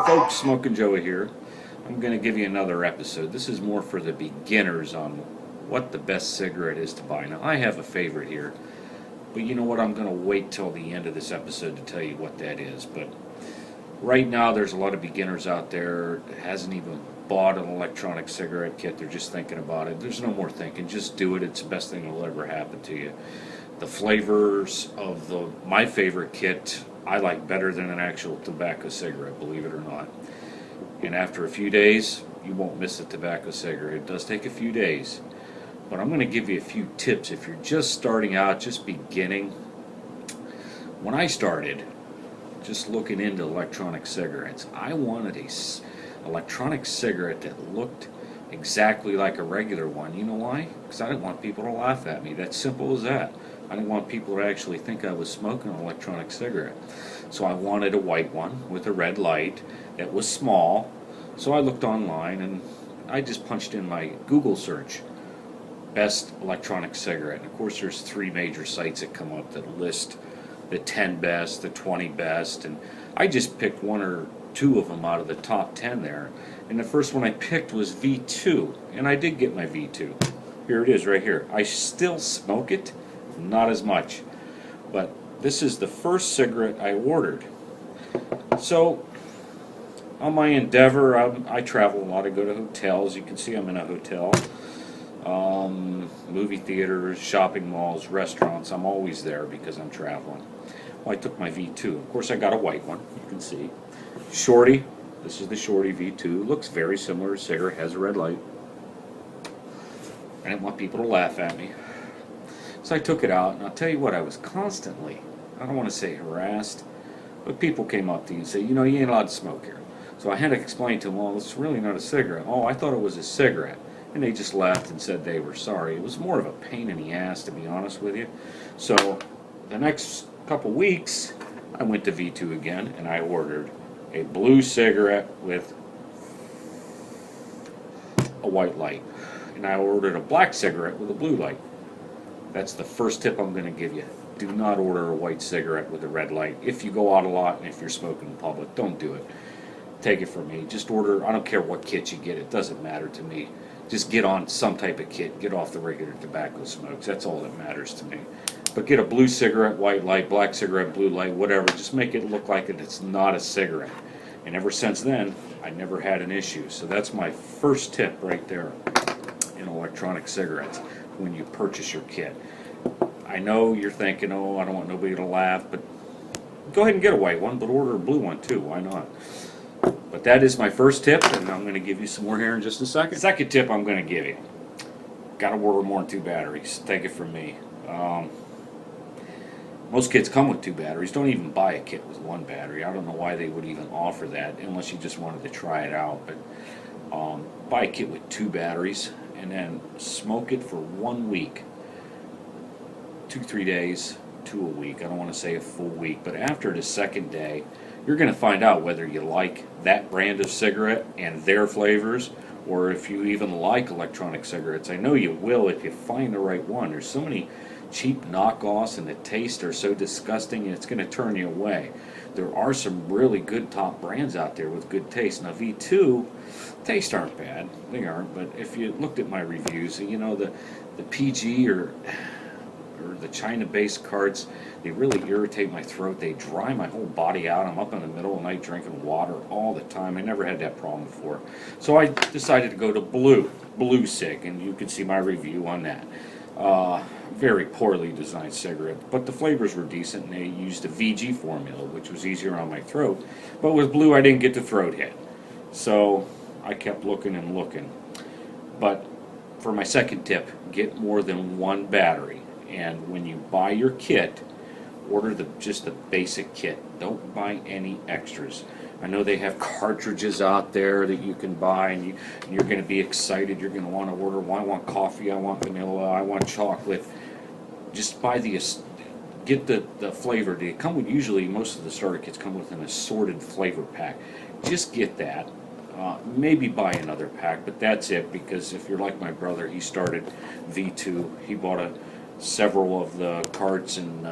folks, Smoking Joey here. I'm going to give you another episode. This is more for the beginners on what the best cigarette is to buy. Now, I have a favorite here, but you know what? I'm going to wait till the end of this episode to tell you what that is. But right now, there's a lot of beginners out there that hasn't even bought an electronic cigarette kit. They're just thinking about it. There's no more thinking. Just do it. It's the best thing that will ever happen to you. The flavors of my favorite kit I like better than an actual tobacco cigarette, believe it or not. And after a few days, you won't miss a tobacco cigarette. It does take a few days. But I'm going to give you a few tips if you're just starting out, just beginning. When I started just looking into electronic cigarettes, I wanted a electronic cigarette that looked exactly like a regular one. You know why? Because I didn't want people to laugh at me. That's simple as that. I didn't want people to actually think I was smoking an electronic cigarette. So I wanted a white one with a red light that was small. So I looked online and I just punched in my Google search, best electronic cigarette. And of course there's 3 major sites that come up that list the 10 best, the 20 best, and I just picked 1 or 2 of them out of the top 10 there. And the first one I picked was V2, and I did get my V2. Here it is right here. I still smoke it, not as much, but this is the first cigarette I ordered. So on my endeavor, I travel a lot. I go to hotels. You can see I'm in a hotel, movie theaters, shopping malls, restaurants. I'm always there because I'm traveling. Well, I took my V2. Of course, I got a white one. You can see. Shorty. This is the Shorty V2. Looks very similar to a cigarette. Has a red light. I didn't want people to laugh at me. So I took it out, and I'll tell you what, I was constantly, I don't want to say harassed, but people came up to you and say, you know, you ain't allowed to smoke here. So I had to explain to them, well, it's really not a cigarette. Oh, I thought it was a cigarette. And they just laughed and said they were sorry. It was more of a pain in the ass, to be honest with you. So the next couple weeks, I went to V2 again, and I ordered a blue cigarette with a white light. And I ordered a black cigarette with a blue light. That's the first tip I'm going to give you. Do not order a white cigarette with a red light. If you go out a lot and if you're smoking in public, don't do it. Take it from me. Just order, I don't care what kit you get, it doesn't matter to me. Just get on some type of kit. Get off the regular tobacco smokes. That's all that matters to me. But get a blue cigarette, white light, black cigarette, blue light, whatever. Just make it look like it's not a cigarette. And ever since then, I never had an issue. So that's my first tip right there in electronic cigarettes when you purchase your kit. I know you're thinking, oh, I don't want nobody to laugh, but go ahead and get a white one, but order a blue one too. Why not? But that is my first tip, and I'm going to give you some more here in just a second. Second tip I'm going to give you. Got to order more than 2 batteries. Take it from me. Most kits come with 2 batteries. Don't even buy a kit with 1 battery. I don't know why they would even offer that unless you just wanted to try it out. But buy a kit with 2 batteries and then smoke it for 1 week. 2-3 days to a week. I don't want to say a full week, but after the second day, you're going to find out whether you like that brand of cigarette and their flavors, or if you even like electronic cigarettes. I know you will if you find the right one. There's so many cheap knockoffs, and the taste are so disgusting, and it's going to turn you away. There are some really good top brands out there with good taste. Now, V2, taste aren't bad. They aren't, but if you looked at my reviews, you know, the PG or the China-based carts, they really irritate my throat. They dry my whole body out. I'm up in the middle of the night drinking water all the time. I never had that problem before. So I decided to go to Blue Cig, and you can see my review on that. Very poorly designed cigarette, but the flavors were decent, and they used a VG formula, which was easier on my throat. But with Blue, I didn't get the throat hit. So I kept looking and looking. But for my second tip, get more than 1 battery. And when you buy your kit, order just the basic kit. Don't buy any extras. I know they have cartridges out there that you can buy, and you're going to be excited. You're going to want to order, well, I want coffee, I want vanilla, I want chocolate. Just buy get the flavor. They come with, usually most of the starter kits come with an assorted flavor pack. Just get that. Maybe buy another pack, but that's it, because if you're like my brother, he started V2. He bought several of the carts, and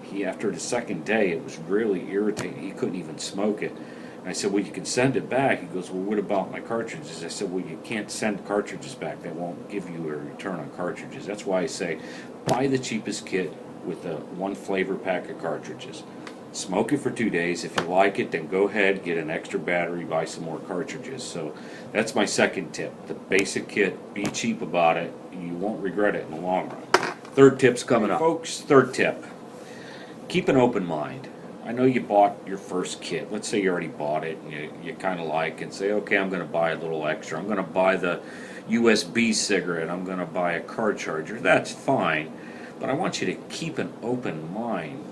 he, after the second day, it was really irritating. He couldn't even smoke it. And I said, well, you can send it back. He goes, well, what about my cartridges? I said, well, you can't send cartridges back. They won't give you a return on cartridges. That's why I say buy the cheapest kit with a 1 flavor pack of cartridges. Smoke it for 2 days. If you like it, then go ahead, get an extra battery, buy some more cartridges. So that's my second tip. The basic kit, be cheap about it. You won't regret it in the long run. Third tip's coming up. Folks, third tip. Keep an open mind. I know you bought your first kit. Let's say you already bought it and you kind of like it and say, okay, I'm going to buy a little extra. I'm going to buy the USB cigarette. I'm going to buy a car charger. That's fine. But I want you to keep an open mind.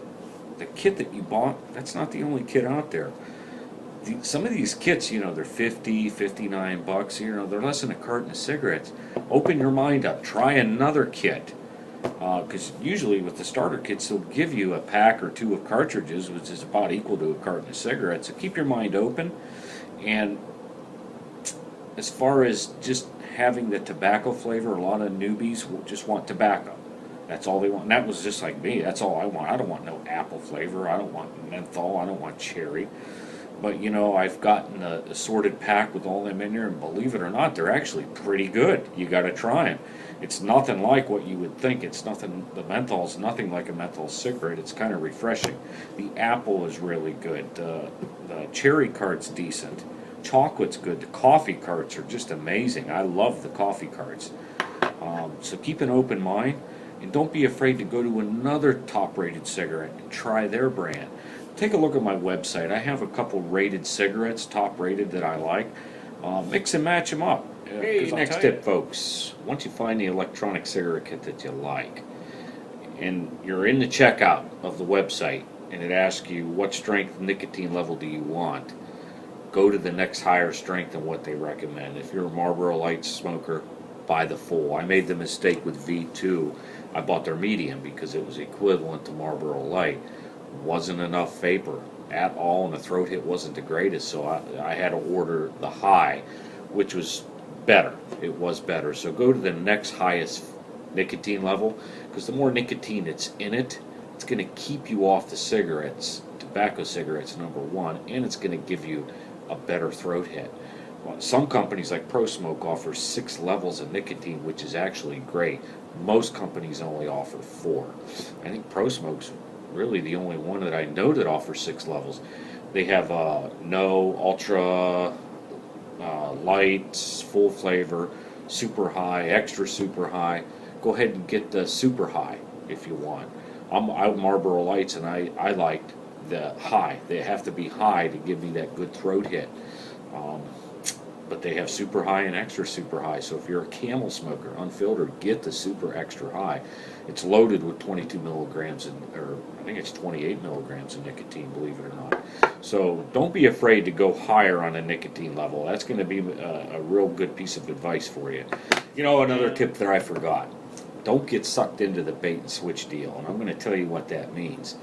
The kit that you bought, that's not the only kit out there. Some of these kits, you know, they're $50, $59, you know, they're less than a carton of cigarettes. Open your mind up. Try another kit. Because usually with the starter kits, they'll give you a pack or 2 of cartridges, which is about equal to a carton of cigarettes. So keep your mind open. And as far as just having the tobacco flavor, a lot of newbies will just want tobacco. That's all they want. And that was just like me. That's all I want. I don't want no apple flavor. I don't want menthol. I don't want cherry. But, you know, I've gotten a assorted pack with all them in there, and believe it or not, they're actually pretty good. You got to try them. It's nothing like what you would think. It's nothing. The menthol's nothing like a menthol cigarette. It's kind of refreshing. The apple is really good. The cherry cart's decent. Chocolate's good. The coffee carts are just amazing. I love the coffee carts. So keep an open mind, and don't be afraid to go to another top-rated cigarette and try their brand. Take a look at my website. I have a couple rated cigarettes, top-rated, that I like. Mix and match them up. Hey, next tip, folks. Once you find the electronic cigarette kit that you like, and you're in the checkout of the website, and it asks you what strength nicotine level do you want, go to the next higher strength than what they recommend. If you're a Marlboro Light smoker, buy the full. I made the mistake with V2. I bought their medium because it was equivalent to Marlboro Light. Wasn't enough vapor at all, and the throat hit wasn't the greatest, so I had to order the high, which was better. It was better. So go to the next highest nicotine level, because the more nicotine that's in it, it's going to keep you off the cigarettes, tobacco cigarettes, number one, and it's going to give you a better throat hit. Well, some companies like Prosmoke offer 6 levels of nicotine, which is actually great. Most companies only offer 4. I think Prosmoke's really the only one that I know that offers 6 levels. They have no, ultra, light, full flavor, super high, extra super high. Go ahead and get the super high if you want. I'm Marlboro Lights, and I liked the high. They have to be high to give me that good throat hit. But they have super high and extra super high. So if you're a Camel smoker, unfiltered, get the super extra high. It's loaded with 22 milligrams, or I think it's 28 milligrams of nicotine, believe it or not. So don't be afraid to go higher on a nicotine level. That's going to be a real good piece of advice for you. You know, another tip that I forgot. Don't get sucked into the bait and switch deal. And I'm going to tell you what that means.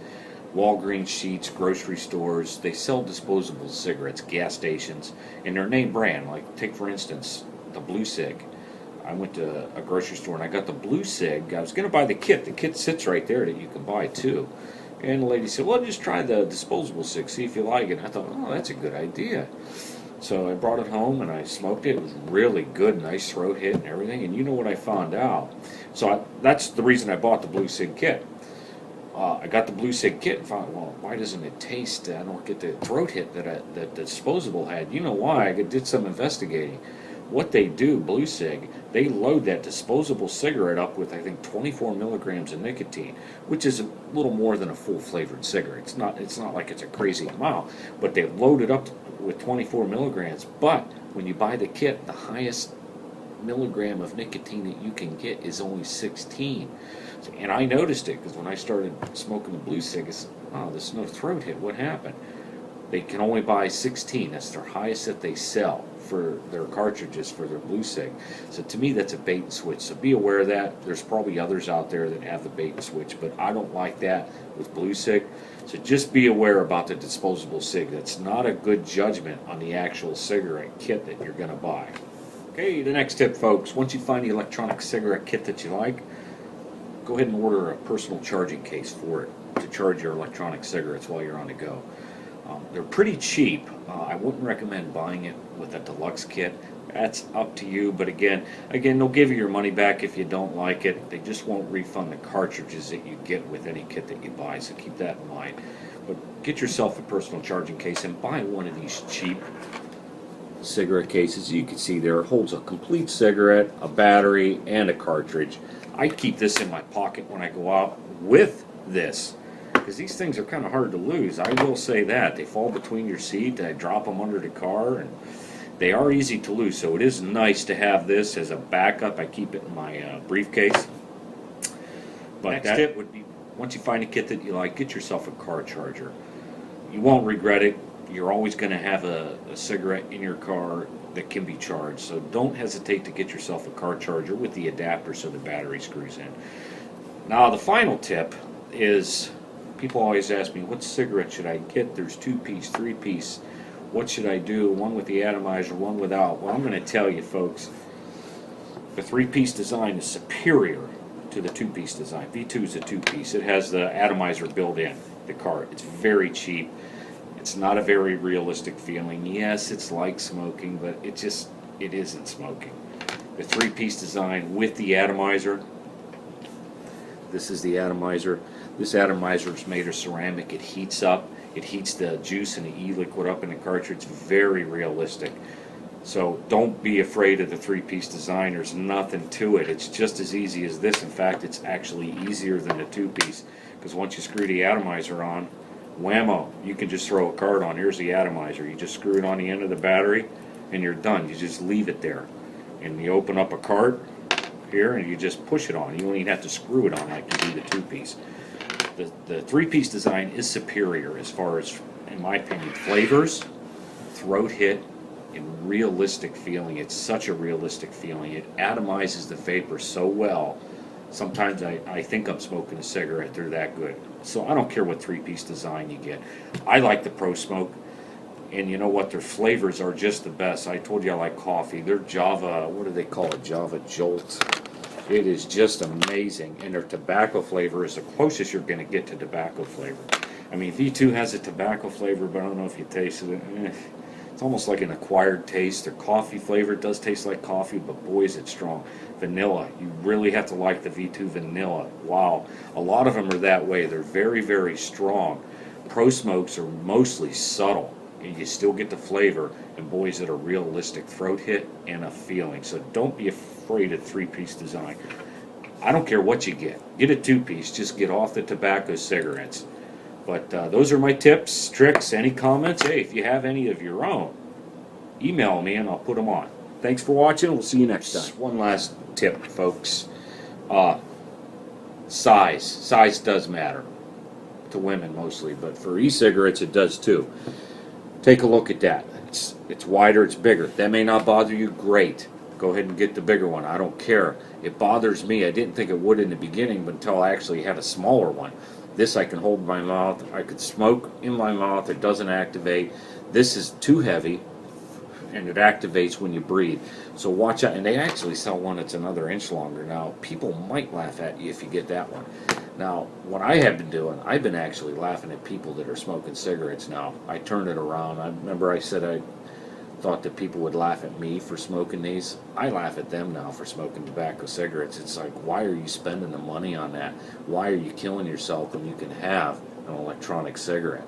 Walgreens, Sheetz, grocery stores, they sell disposable cigarettes, gas stations, and they're name brand. Like, take for instance, the Blue Cig. I went to a grocery store and I got the Blue Cig. I was going to buy the kit. The kit sits right there that you can buy too. And the lady said, well, just try the disposable cig, see if you like it. And I thought, oh, that's a good idea. So I brought it home and I smoked it. It was really good, nice throat hit and everything. And you know what I found out? So that's the reason I bought the Blue Cig kit. I got the Blue Cig kit and found, well, why doesn't it taste? I don't get the throat hit that the disposable had. You know why? I did some investigating. What they do, Blue Cig, they load that disposable cigarette up with, I think, 24 milligrams of nicotine, which is a little more than a full flavored cigarette. It's not like it's a crazy amount, but they load it up with 24 milligrams. But when you buy the kit, the highest milligram of nicotine that you can get is only 16. And I noticed it because when I started smoking the Blue Cig, I said, wow, there's no throat hit. What happened? They can only buy 16. That's their highest that they sell for their cartridges for their Blue Cig. So to me, that's a bait and switch. So be aware of that. There's probably others out there that have the bait and switch, but I don't like that with Blue Cig. So just be aware about the disposable cig. That's not a good judgment on the actual cigarette kit that you're going to buy. Okay, the next tip, folks. Once you find the electronic cigarette kit that you like, go ahead and order a personal charging case for it to charge your electronic cigarettes while you're on the go. They're pretty cheap. I wouldn't recommend buying it with a deluxe kit. That's up to you, but again, they'll give you your money back if you don't like it. They just won't refund the cartridges that you get with any kit that you buy, so keep that in mind. But get yourself a personal charging case and buy one of these cheap cigarette cases. You can see there, it holds a complete cigarette, a battery, and a cartridge. I keep this in my pocket when I go out with this, because these things are kind of hard to lose. I will say that. They fall between your seat, I drop them under the car, and they are easy to lose, so it is nice to have this as a backup. I keep it in my briefcase. But next tip would be, once you find a kit that you like, get yourself a car charger. You won't regret it. You're always going to have a cigarette in your car that can be charged, so don't hesitate to get yourself a car charger with the adapter so the battery screws in. Now the final tip is, people always ask me, what cigarette should I get? There's 2-piece, 3-piece. What should I do? One with the atomizer, one without. Well, I'm going to tell you, folks, the 3-piece design is superior to the 2-piece design. V2 is a 2-piece. It has the atomizer built in the cart. It's very cheap. It's not a very realistic feeling. Yes, it's like smoking, but it isn't smoking. The 3-piece design with the atomizer. This is the atomizer. This atomizer is made of ceramic. It heats up. It heats the juice and the e-liquid up in the cartridge. It's very realistic. So don't be afraid of the 3-piece design. There's nothing to it. It's just as easy as this. In fact, it's actually easier than the 2-piece, because once you screw the atomizer on, whammo, you can just throw a card on. Here's the atomizer. You just screw it on the end of the battery and you're done. You just leave it there. And you open up a cart here and you just push it on. You don't even have to screw it on like you do the 2-piece. The 3-piece design is superior as far as, in my opinion, flavors, throat hit, and realistic feeling. It's such a realistic feeling. It atomizes the vapor so well. Sometimes I think I'm smoking a cigarette. They're that good. So I don't care what 3-piece design you get. I like the Prosmoke, and you know what? Their flavors are just the best. I told you I like coffee. Their Java, what do they call it? Java Jolt. It is just amazing, and their tobacco flavor is the closest you're going to get to tobacco flavor. I mean, V2 has a tobacco flavor, but I don't know if you tasted it. It's almost like an acquired taste. Their coffee flavor does taste like coffee, but boy is it strong. Vanilla, you really have to like the V2 vanilla. Wow, a lot of them are that way. They're very, very strong. Prosmokes are mostly subtle, and you still get the flavor, and boy is it a realistic throat hit and a feeling. So don't be afraid of 3-piece design. I don't care what you get. Get a 2-piece, just get off the tobacco cigarettes. But those are my tips, tricks, any comments. Hey, if you have any of your own, email me and I'll put them on. Thanks for watching. We'll see you next time. One last tip, folks. Size. Size does matter. To women mostly, but for e-cigarettes it does too. Take a look at that. It's wider, it's bigger. That may not bother you, great. Go ahead and get the bigger one. I don't care. It bothers me. I didn't think it would in the beginning, but until I actually had a smaller one. This I can hold in my mouth. I could smoke in my mouth. It doesn't activate. This is too heavy, and it activates when you breathe. So watch out. And they actually sell one that's another inch longer. Now, people might laugh at you if you get that one. Now, what I have been doing, I've been actually laughing at people that are smoking cigarettes now. I turned it around. I remember I said I thought that people would laugh at me for smoking these. I laugh at them now for smoking tobacco cigarettes. It's like, why are you spending the money on that? Why are you killing yourself when you can have an electronic cigarette?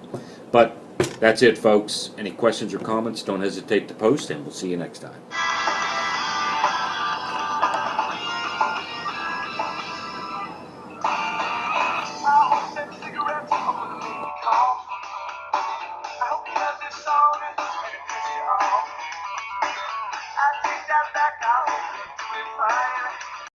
But that's it, folks. Any questions or comments, don't hesitate to post, and we'll see you next time.